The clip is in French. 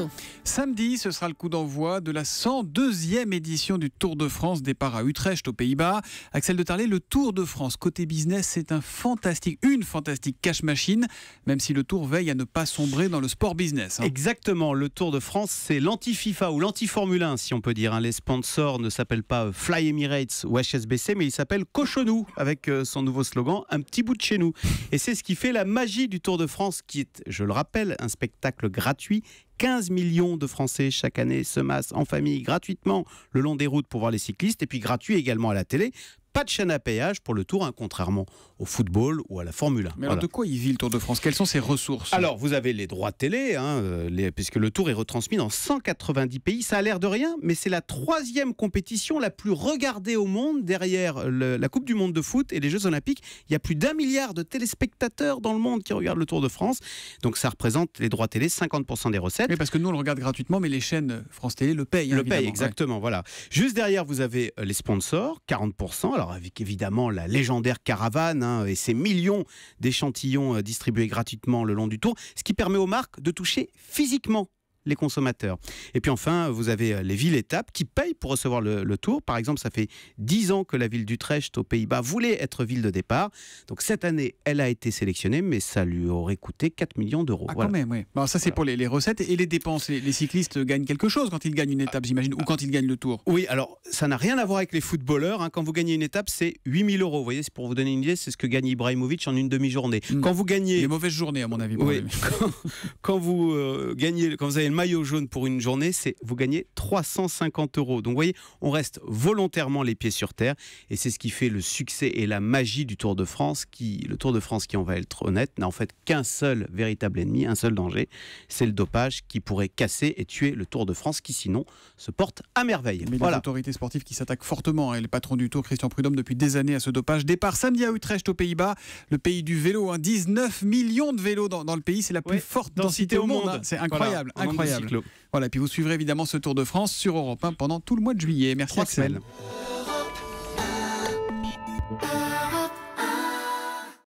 bientôt. Samedi, ce sera le coup d'envoi de la 102e édition du Tour de France, départ à Utrecht aux Pays-Bas. Axel de Tarlé, le Tour de France côté business, c'est une fantastique cash machine, même si le Tour veille à ne pas sombrer dans le sport business. Exactement, le Tour de France, c'est l'anti-FIFA ou l'anti-Formule 1, si on peut dire. Les sponsors ne s'appellent pas Fly Emirates ou HSBC, mais ils s'appellent Cochonou, avec son nouveau slogan, un petit bout de chez nous. Et c'est ce qui fait la magie du Tour de France, qui est, je le rappelle, un spectacle gratuit. 15 millions de Français chaque année se massent en famille gratuitement le long des routes pour voir les cyclistes, et puis gratuit également à la télé. Pas de chaîne à péage pour le Tour, contrairement au football ou à la Formule 1. Mais alors de quoi il vit le Tour de France? Quelles sont ses ressources? Alors vous avez les droits télé, puisque le Tour est retransmis dans 190 pays. Ça a l'air de rien, mais c'est la 3e compétition la plus regardée au monde, derrière la Coupe du Monde de foot et les Jeux Olympiques. Il y a plus d'1 milliard de téléspectateurs dans le monde qui regardent le Tour de France. Donc ça représente, les droits télé, 50% des recettes. Oui, parce que nous on le regarde gratuitement, mais les chaînes France Télé le payent. Le payent, exactement, voilà. Juste derrière, vous avez les sponsors, 40%. Alors avec évidemment la légendaire caravane et ses millions d'échantillons distribués gratuitement le long du Tour, ce qui permet aux marques de toucher physiquement les consommateurs. Et puis enfin, vous avez les villes-étapes qui payent pour recevoir le Tour. Par exemple, ça fait 10 ans que la ville d'Utrecht aux Pays-Bas voulait être ville de départ. Donc cette année, elle a été sélectionnée, mais ça lui aurait coûté 4 millions d'euros. Ah, voilà. Quand même, oui. Alors ça, c'est pour les recettes et les dépenses. Les cyclistes gagnent quelque chose quand ils gagnent une étape, j'imagine, ou quand ils gagnent le Tour. Oui, alors ça n'a rien à voir avec les footballeurs. Quand vous gagnez une étape, c'est 8 000 euros. Vous voyez, c'est pour vous donner une idée, c'est ce que gagne Ibrahimovic en une demi-journée. Quand vous gagnez... Les mauvaises journées, à mon avis. Oui. Quand vous gagnez, quand vous avez le maillot jaune pour une journée, vous gagnez 350 euros. Donc vous voyez, on reste volontairement les pieds sur terre, et c'est ce qui fait le succès et la magie du Tour de France. Le Tour de France, qui, on va être honnête, n'a en fait qu'un seul véritable ennemi, un seul danger, c'est le dopage, qui pourrait casser et tuer le Tour de France, qui sinon se porte à merveille. Mais les autorités sportives qui s'attaquent fortement, et le patron du Tour, Christian Prudhomme, depuis des années à ce dopage. Départ samedi à Utrecht aux Pays-Bas, le pays du vélo, 19 millions de vélos dans le pays, c'est la plus forte densité au monde. C'est incroyable, incroyable. Voilà, et puis vous suivrez évidemment ce Tour de France sur Europe 1 pendant tout le mois de juillet. Merci Axel.